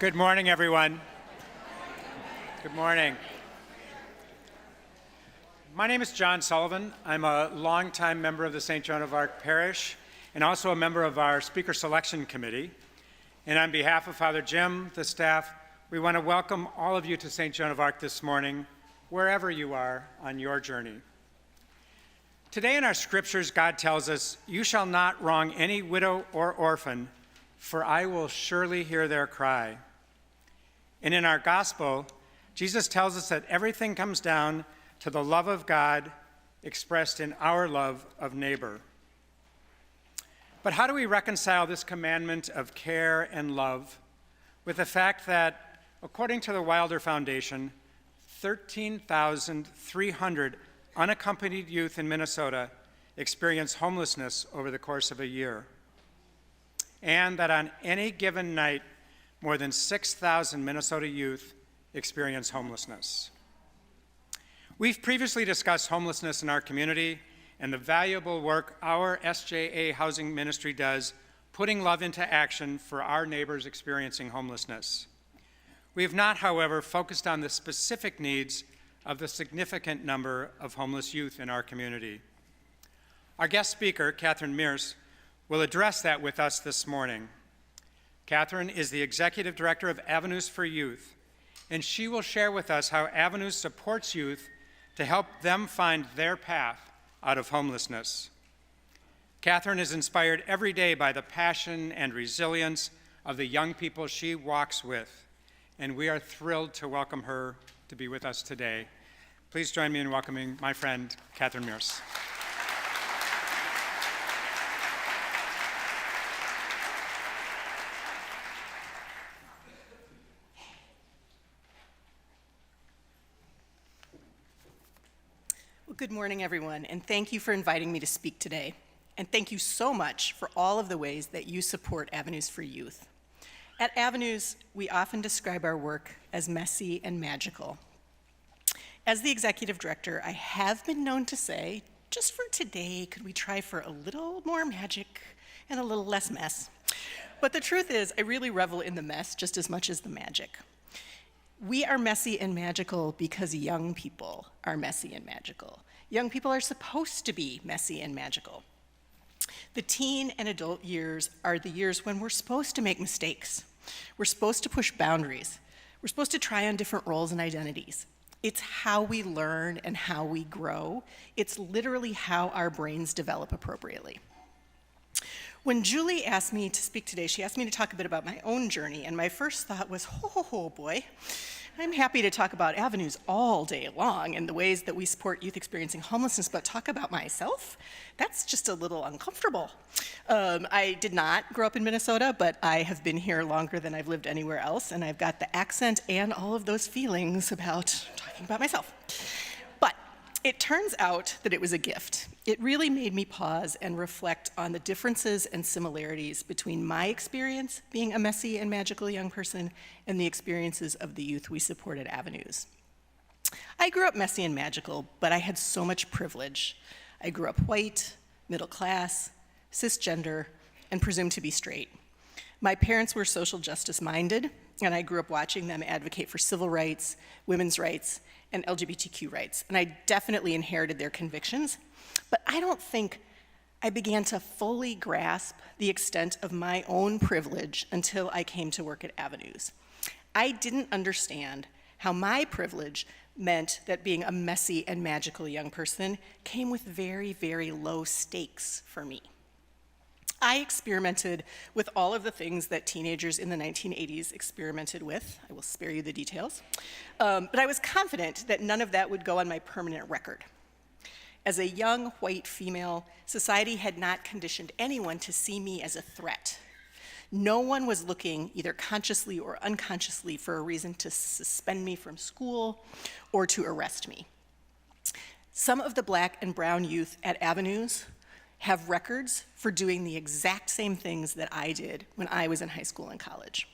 Good morning, everyone. Good morning. My name is John Sullivan. I'm a longtime member of the St. Joan of Arc Parish and also a member of our Speaker Selection Committee. And on behalf of Father Jim, the staff, we want to welcome all of you to St. Joan of Arc this morning, wherever you are on your journey. Today in our scriptures, God tells us, "You shall not wrong any widow or orphan, for I will surely hear their cry." And in our gospel, Jesus tells us that everything comes down to the love of God expressed in our love of neighbor. But how do we reconcile this commandment of care and love with the fact that, according to the Wilder Foundation, 13,300 unaccompanied youth in Minnesota experience homelessness over the course of a year, and that on any given night, more than 6,000 Minnesota youth experience homelessness? We've previously discussed homelessness in our community and the valuable work our SJA housing ministry does, putting love into action for our neighbors experiencing homelessness. We have not, however, focused on the specific needs of the significant number of homeless youth in our community. Our guest speaker, Katherine Meerse, will address that with us this morning. Katherine is the Executive Director of Avenues for Youth, and she will share with us how Avenues supports youth to help them find their path out of homelessness. Katherine is inspired every day by the passion and resilience of the young people she walks with, and we are thrilled to welcome her to be with us today. Please join me in welcoming my friend, Katherine Meerse. Good morning, everyone, and thank you for inviting me to speak today. And thank you so much for all of the ways that you support Avenues for Youth. At Avenues, we often describe our work as messy and magical. As the executive director, I have been known to say, just for today, could we try for a little more magic and a little less mess? But the truth is, I really revel in the mess just as much as the magic. We are messy and magical because young people are messy and magical. Young people are supposed to be messy and magical. The teen and adult years are the years when we're supposed to make mistakes. We're supposed to push boundaries. We're supposed to try on different roles and identities. It's how we learn and how we grow. It's literally how our brains develop appropriately. When Julie asked me to speak today, she asked me to talk a bit about my own journey, and my first thought was, oh boy, I'm happy to talk about Avenues all day long and the ways that we support youth experiencing homelessness, but talk about myself? That's just a little uncomfortable. I did not grow up in Minnesota, but I have been here longer than I've lived anywhere else, and I've got the accent and all of those feelings about talking about myself. But it turns out that it was a gift. It really made me pause and reflect on the differences and similarities between my experience being a messy and magical young person and the experiences of the youth we support at Avenues. I grew up messy and magical, but I had so much privilege. I grew up white, middle class, cisgender, and presumed to be straight. My parents were social justice minded, and I grew up watching them advocate for civil rights, women's rights, and LGBTQ rights, and I definitely inherited their convictions, but I don't think I began to fully grasp the extent of my own privilege until I came to work at Avenues. I didn't understand how my privilege meant that being a messy and magical young person came with very, very low stakes for me. I experimented with all of the things that teenagers in the 1980s experimented with. I will spare you the details. But I was confident that none of that would go on my permanent record. As a young white female, society had not conditioned anyone to see me as a threat. No one was looking, either consciously or unconsciously, for a reason to suspend me from school or to arrest me. Some of the Black and brown youth at Avenues have records for doing the exact same things that I did when I was in high school and college.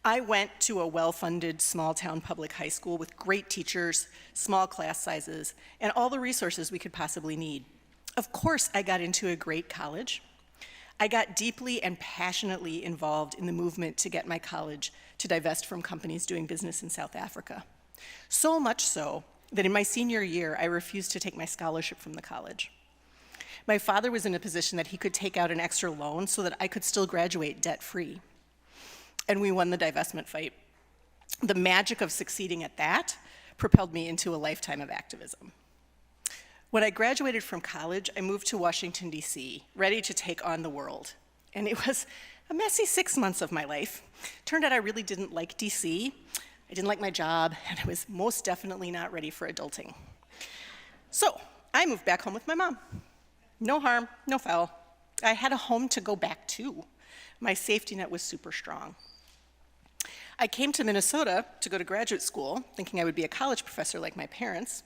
I went to a well-funded small-town public high school with great teachers, small class sizes, and all the resources we could possibly need. Of course, I got into a great college. I got deeply and passionately involved in the movement to get my college to divest from companies doing business in South Africa. So much so that in my senior year, I refused to take my scholarship from the college. My father was in a position that he could take out an extra loan so that I could still graduate debt-free. And we won the divestment fight. The magic of succeeding at that propelled me into a lifetime of activism. When I graduated from college, I moved to Washington, D.C., ready to take on the world. And it was a messy 6 months of my life. Turned out I really didn't like D.C., I didn't like my job, and I was most definitely not ready for adulting. So I moved back home with my mom. No harm, no foul. I had a home to go back to. My safety net was super strong. I came to Minnesota to go to graduate school, thinking I would be a college professor like my parents,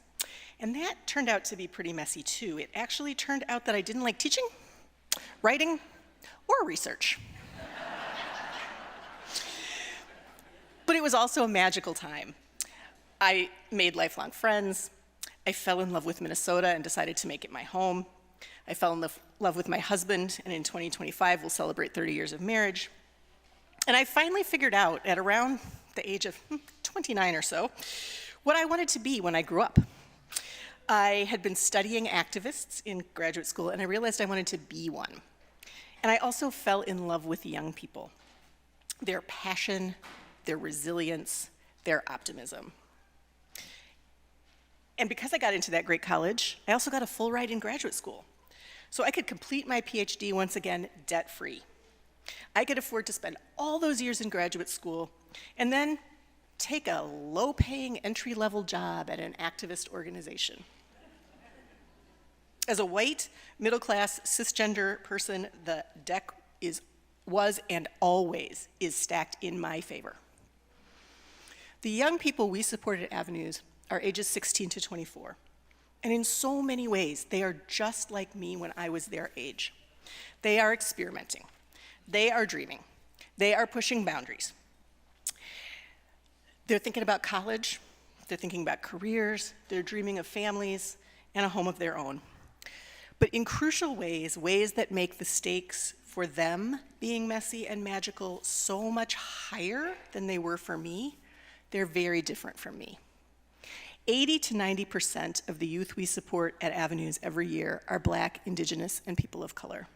and that turned out to be pretty messy too. It actually turned out that I didn't like teaching, writing, or research. But it was also a magical time. I made lifelong friends. I fell in love with Minnesota and decided to make it my home. I fell in love with my husband, and in 2025, we'll celebrate 30 years of marriage. And I finally figured out at around the age of 29 or so what I wanted to be when I grew up. I had been studying activists in graduate school, and I realized I wanted to be one. And I also fell in love with young people, their passion, their resilience, their optimism. And because I got into that great college, I also got a full ride in graduate school. So I could complete my PhD once again debt-free. I could afford to spend all those years in graduate school and then take a low-paying entry-level job at an activist organization. As a white, middle-class, cisgender person, the deck was and always is stacked in my favor. The young people we support at Avenues are ages 16 to 24. And in so many ways, they are just like me when I was their age. They are experimenting. They are dreaming. They are pushing boundaries. They're thinking about college. They're thinking about careers. They're dreaming of families and a home of their own. But in crucial ways, ways that make the stakes for them being messy and magical so much higher than they were for me, they're very different from me. 80 to 90% of the youth we support at Avenues every year are Black, Indigenous, and people of color.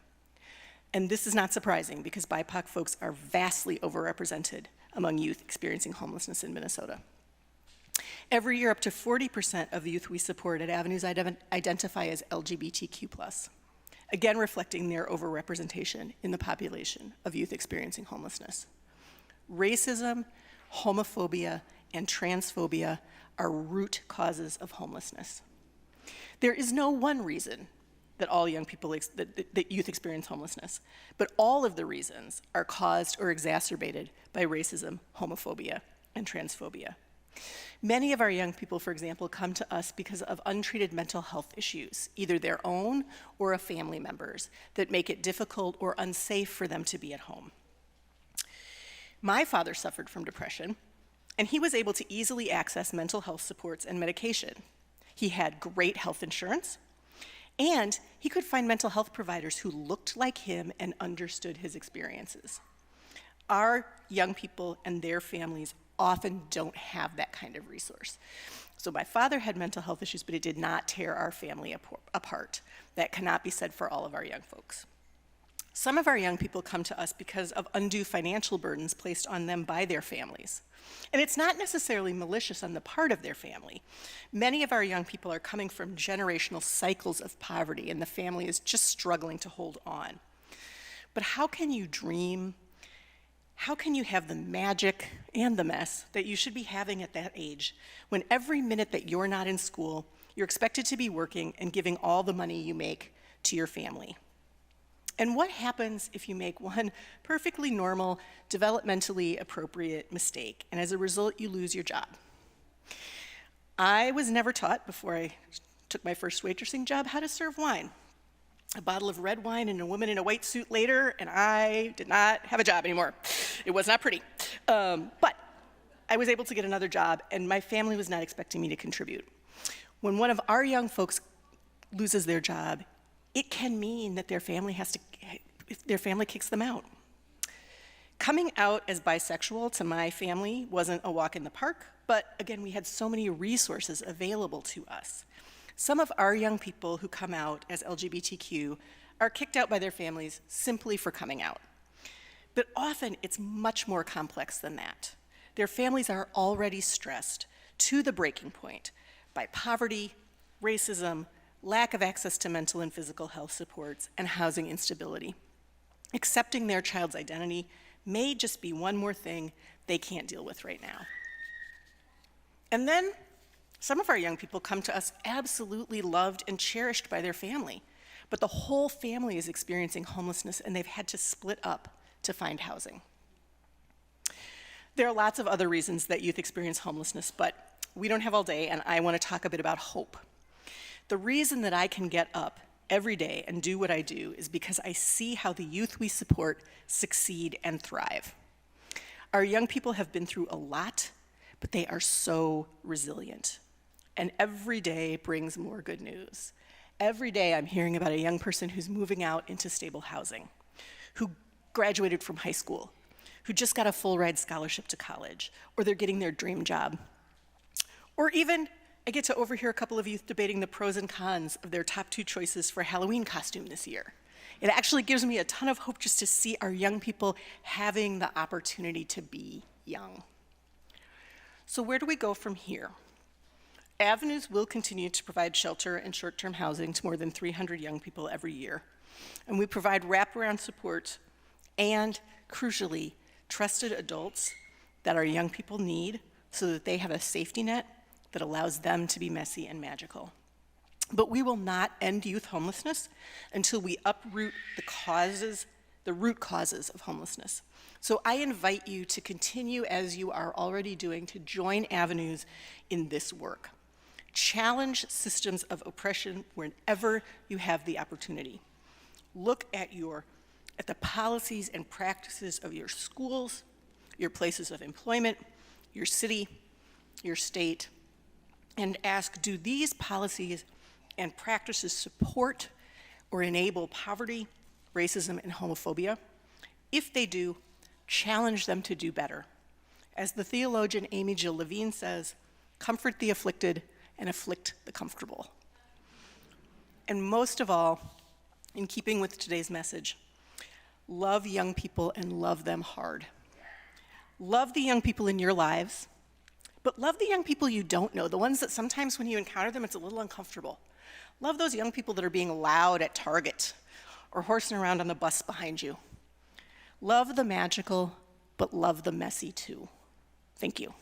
And this is not surprising because BIPOC folks are vastly overrepresented among youth experiencing homelessness in Minnesota. Every year, up to 40% of the youth we support at Avenues identify as LGBTQ+, again reflecting their overrepresentation in the population of youth experiencing homelessness. Racism, homophobia, and transphobia are root causes of homelessness. There is no one reason that all young people, that youth experience homelessness, but all of the reasons are caused or exacerbated by racism, homophobia, and transphobia. Many of our young people, for example, come to us because of untreated mental health issues, either their own or a family member's, that make it difficult or unsafe for them to be at home. My father suffered from depression, and he was able to easily access mental health supports and medication. He had great health insurance, and he could find mental health providers who looked like him and understood his experiences. Our young people and their families often don't have that kind of resource. So my father had mental health issues, but it did not tear our family apart. That cannot be said for all of our young folks. Some of our young people come to us because of undue financial burdens placed on them by their families. And it's not necessarily malicious on the part of their family. Many of our young people are coming from generational cycles of poverty, and the family is just struggling to hold on. But how can you dream? How can you have the magic and the mess that you should be having at that age when every minute that you're not in school, you're expected to be working and giving all the money you make to your family? And what happens if you make one perfectly normal, developmentally appropriate mistake, and as a result, you lose your job? I was never taught, before I took my first waitressing job, how to serve wine. A bottle of red wine and a woman in a white suit later, and I did not have a job anymore. It was not pretty. But I was able to get another job, and my family was not expecting me to contribute. When one of our young folks loses their job, it can mean that their family has to if their family kicks them out. Coming out as bisexual to my family wasn't a walk in the park, but again, we had so many resources available to us. Some of our young people who come out as LGBTQ are kicked out by their families simply for coming out. But often it's much more complex than that. Their families are already stressed to the breaking point by poverty, racism, lack of access to mental and physical health supports, and housing instability. Accepting their child's identity may just be one more thing they can't deal with right now. And then some of our young people come to us absolutely loved and cherished by their family, but the whole family is experiencing homelessness and they've had to split up to find housing. There are lots of other reasons that youth experience homelessness, but we don't have all day, and I want to talk a bit about hope. The reason that I can get up every day and do what I do is because I see how the youth we support succeed and thrive. Our young people have been through a lot, but they are so resilient. And every day brings more good news. Every day I'm hearing about a young person who's moving out into stable housing, who graduated from high school, who just got a full ride scholarship to college, or they're getting their dream job. Or even, I get to overhear a couple of youth debating the pros and cons of their top 2 choices for Halloween costume this year. It actually gives me a ton of hope just to see our young people having the opportunity to be young. So where do we go from here? Avenues will continue to provide shelter and short-term housing to more than 300 young people every year. And we provide wraparound support and, crucially, trusted adults that our young people need so that they have a safety net that allows them to be messy and magical. But we will not end youth homelessness until we uproot the root causes of homelessness. So I invite you to continue, as you are already doing, to join Avenues in this work. Challenge systems of oppression whenever you have the opportunity. Look at the policies and practices of your schools, your places of employment, your city, your state, and ask, do these policies and practices support or enable poverty, racism, and homophobia? If they do, challenge them to do better. As the theologian Amy Jill Levine says, comfort the afflicted and afflict the comfortable. And most of all, in keeping with today's message, love young people and love them hard. Love the young people in your lives, but love the young people you don't know, the ones that sometimes when you encounter them, it's a little uncomfortable. Love those young people that are being loud at Target or horsing around on the bus behind you. Love the magical, but love the messy too. Thank you.